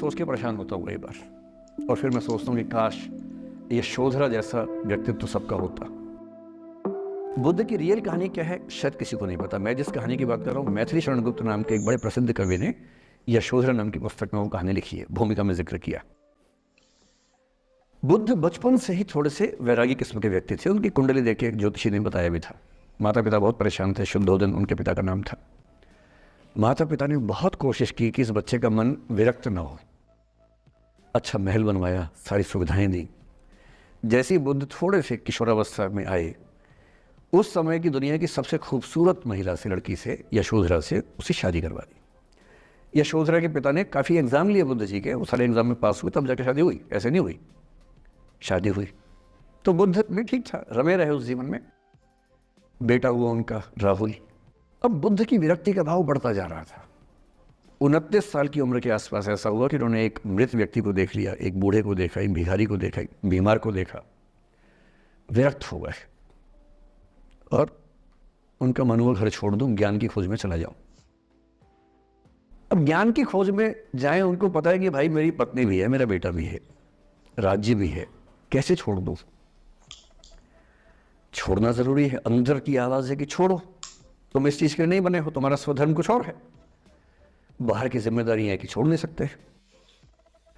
सोच के परेशान होता हूँ कई बार, और फिर मैं सोचता हूँ कि काश ये यशोधरा जैसा व्यक्तित्व तो सबका होता। बुद्ध की रियल कहानी क्या है शायद किसी को नहीं पता। मैं जिस कहानी की बात कर रहा हूँ, मैथिली शरण गुप्त नाम के एक बड़े प्रसिद्ध कवि ने यशोधरा नाम की पुस्तक में वो कहानी लिखी है, भूमिका में जिक्र किया। बुद्ध बचपन से ही थोड़े से वैरागी किस्म के व्यक्ति थे। उनकी कुंडली देख के एक ज्योतिषी ने बताया भी था। माता पिता बहुत परेशान थे, शुद्धोदन उनके पिता का नाम था। माता पिता ने बहुत कोशिश की कि इस बच्चे का मन विरक्त ना हो। अच्छा महल बनवाया, सारी सुविधाएं दी। जैसे ही बुद्ध थोड़े से किशोरावस्था में आए, उस समय की दुनिया की सबसे खूबसूरत महिला से, लड़की से, यशोधरा से उसकी शादी करवा दी। यशोधरा के पिता ने काफ़ी एग्जाम लिए बुद्ध जी के, वो सारे एग्जाम में पास हुए तब जाकर शादी हुई, ऐसे नहीं हुई। शादी हुई तो बुद्ध भी ठीक था, रमे रहे उस जीवन में। बेटा हुआ उनका राहुल। अब बुद्ध की विरक्ति का भाव बढ़ता जा रहा था। 29 साल की उम्र के आसपास ऐसा हुआ कि उन्होंने एक मृत व्यक्ति को देख लिया, एक बूढ़े को देखा, एक भिखारी को देखा, एक बीमार को देखा। विरक्त हो गए और उनका मन हुआ घर छोड़ दूं, ज्ञान की खोज में चला जाऊं। अब ज्ञान की खोज में जाएं, उनको पता है कि भाई मेरी पत्नी भी है, मेरा बेटा भी है, राज्य भी है, कैसे छोड़ दूं? छोड़ना जरूरी है। अंदर की आवाज है कि छोड़ो, तुम इस चीज के नहीं बने हो, तुम्हारा स्वधर्म कुछ और है। बाहर की जिम्मेदारी है कि छोड़ नहीं सकते।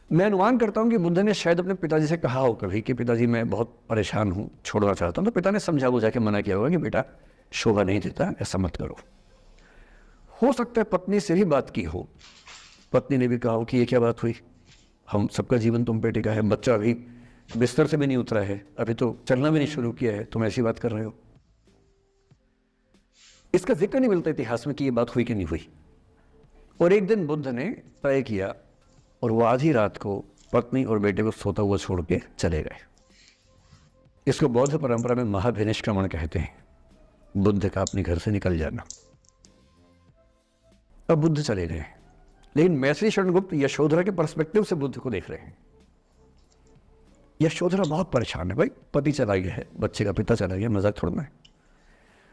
मैं अनुमान करता हूं कि बुद्ध ने शायद अपने पिताजी से कहा हो कभी कि पिताजी मैं बहुत परेशान हूं, छोड़ना चाहता हूं। तो पिता ने समझा बुझा के मना किया होगा कि बेटा शोभा नहीं देता, ऐसा मत करो। हो सकता है पत्नी से भी बात की हो, पत्नी ने भी कहा हो कि ये क्या बात हुई, हम सबका जीवन तुम पे टिका है, बच्चा अभी बिस्तर से भी नहीं उतरा है, अभी तो चलना भी नहीं शुरू किया है, तुम ऐसी बात कर रहे हो। इसका जिक्र नहीं मिलता इतिहास में कि ये बात हुई कि नहीं हुई। और एक दिन बुद्ध ने तय किया और वो आधी रात को पत्नी और बेटे को सोता हुआ छोड़ के चले गए। इसको बौद्ध परंपरा में महाभिनिष्क्रमण कहते हैं, बुद्ध का अपने घर से निकल जाना। अब बुद्ध चले गए, लेकिन मैथिली शरण गुप्त यशोधरा के पर्सपेक्टिव से बुद्ध को देख रहे हैं। यशोधरा बहुत परेशान है, भाई पति चला गया है, बच्चे का पिता चला गया, मजाक थोड़ा है।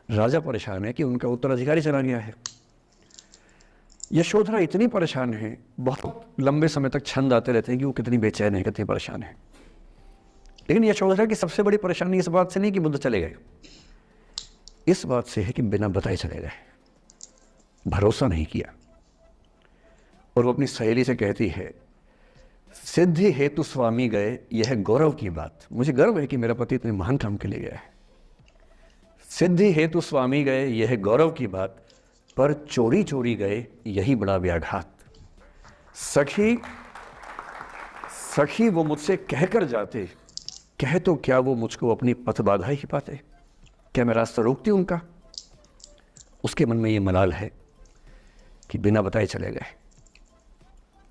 राजा परेशान है कि उनका उत्तराधिकारी चला गया है। यशोधरा इतनी परेशान है, बहुत लंबे समय तक छंद आते रहते हैं कि वो कितनी बेचैन है, कितनी परेशान है। लेकिन यशोधरा की सबसे बड़ी परेशानी इस बात से नहीं कि बुद्ध चले गए, इस बात से है कि बिना बताए चले गए, भरोसा नहीं किया। और वो अपनी सहेली से कहती है, सिद्धि हेतु स्वामी गए, यह गौरव की बात। मुझे गर्व है कि मेरा पति इतने महान काम के लिए गया है। सिद्धि हेतु स्वामी गए, यह गौरव की बात, पर चोरी चोरी गए, यही बड़ा व्याघात। सखी सखी वो मुझसे कहकर जाते, कह तो क्या वो मुझको अपनी पथ बाधा ही पाते, क्या मैं रास्ता रोकती उनका? उसके मन में ये मलाल है कि बिना बताए चले गए।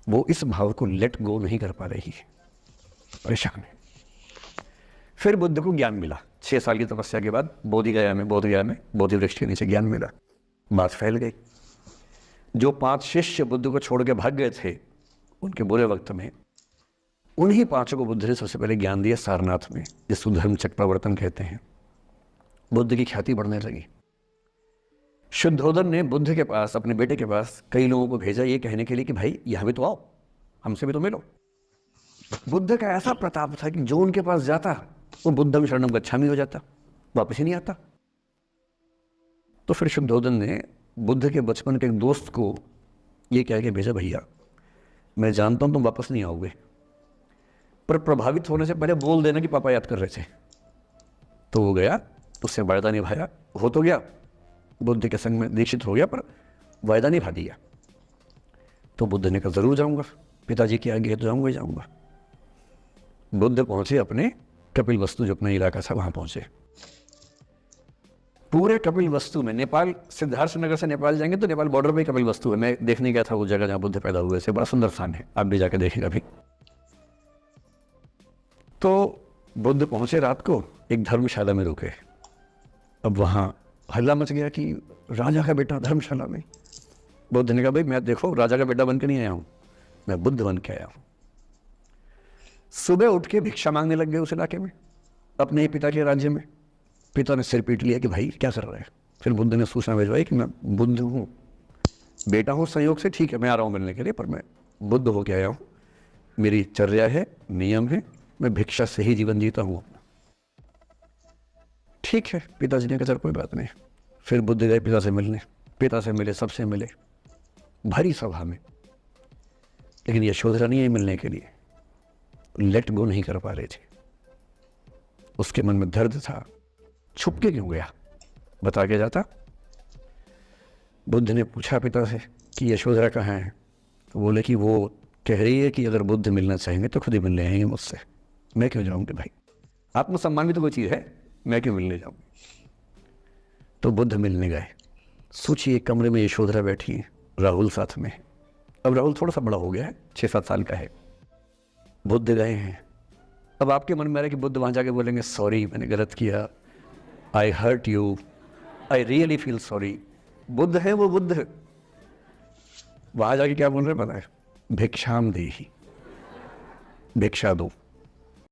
वो इस भाव को लेट गो नहीं कर पा रही है, परेशान है। फिर बुद्ध को ज्ञान मिला। 6 साल की तपस्या के बाद बोधगया में बोधि वृक्ष के नीचे ज्ञान मिला। बात फैल गई। जो 5 शिष्य बुद्ध को छोड़ के भाग गए थे उनके बुरे वक्त में, उन्हीं 5 को बुद्ध ने सबसे पहले ज्ञान दिया सारनाथ में, जिसको धर्म चक्र प्रवर्तन कहते हैं। बुद्ध की ख्याति बढ़ने लगी। शुद्धोदन ने बुद्ध के पास, अपने बेटे के पास कई लोगों को भेजा ये कहने के लिए कि भाई यहाँ भी तो आओ, हमसे भी तो मिलो। बुद्ध का ऐसा प्रताप था कि जो उनके पास जाता वो बुद्धम शरणम गच्छामि हो जाता, वापस ही नहीं आता। तो फिर शुद्धोदन ने बुद्ध के बचपन के एक दोस्त को ये कह के भेजा, भैया मैं जानता हूं तुम वापस नहीं आओगे, पर प्रभावित होने से पहले बोल देना कि पापा याद कर रहे थे। तो वो गया, उससे वायदा निभाया, हो तो गया, बुद्ध के संग में दीक्षित हो गया, पर वायदा निभा दिया। तो बुद्ध ने कहा जरूर जाऊंगा, पिताजी की आगे तो जाऊंगा ही जाऊंगा। बुद्ध पहुंचे अपने कपिल वस्तु, जो अपना इलाका था, वहां पहुंचे। पूरे कपिल वस्तु में, नेपाल सिद्धार्थ नगर से नेपाल जाएंगे तो नेपाल बॉर्डर पे कपिल वस्तु है। मैं देखने गया था वो जगह जहां बुद्ध पैदा हुए थे, बड़ा सुंदर स्थान है, आप भी जाकर देखेंगे अभी। तो बुद्ध पहुंचे रात को, एक धर्मशाला में रुके। अब वहां हल्ला मच गया कि राजा का बेटा धर्मशाला में। बुद्ध ने कहा भाई मैं देखो राजा का बेटा बन के नहीं आया हूं, मैं बुद्ध बन के आया हूं। सुबह उठ के भिक्षा मांगने लग गए उस इलाके में, अपने ही पिता के राज्य में। पिता ने सिर पीट लिया कि भाई क्या कर रहे हैं। फिर बुद्ध ने सूचना भिजवाई कि मैं बुद्ध हूँ, बेटा हूँ संयोग से, ठीक है मैं आ रहा हूँ मिलने के लिए, पर मैं बुद्ध होके आया हूँ, मेरी चर्या है, नियम है, मैं भिक्षा से ही जीवन जीता हूँ अपना। ठीक है, पिताजी ने कहा चल कोई बात नहीं। फिर बुद्ध गए पिता से मिलने, पिता से मिले, सबसे मिले, भरी सभा में। लेकिन यशोधरा नहीं आई मिलने के लिए, लेट गो नहीं कर पा रहे थे। उसके मन में दर्द था, छुप के क्यों गया, बता के जाता। बुद्ध ने पूछा पिता से कि यशोधरा कहाँ है, तो बोले कि वो कह रही है कि अगर बुद्ध मिलना चाहेंगे तो खुद ही मिलने आएंगे मुझसे, मैं क्यों जाऊंगी भाई, आत्मसम्मान भी तो कोई चीज़ है, मैं क्यों मिलने जाऊंगी। तो बुद्ध मिलने गए। सोचिए कमरे में यशोधरा बैठी है, राहुल साथ में। अब राहुल थोड़ा सा बड़ा हो गया है, 6-7 साल का है। बुद्ध गए हैं। अब आपके मन में आ रहा है कि बुद्ध वहाँ जाके बोलेंगे सॉरी मैंने गलत किया, I hurt you, I really feel sorry. बुद्ध है वो, बुद्ध वहाँ जाके क्या बोल रहे पता है, भिक्षाम देहि, भिक्षा दो।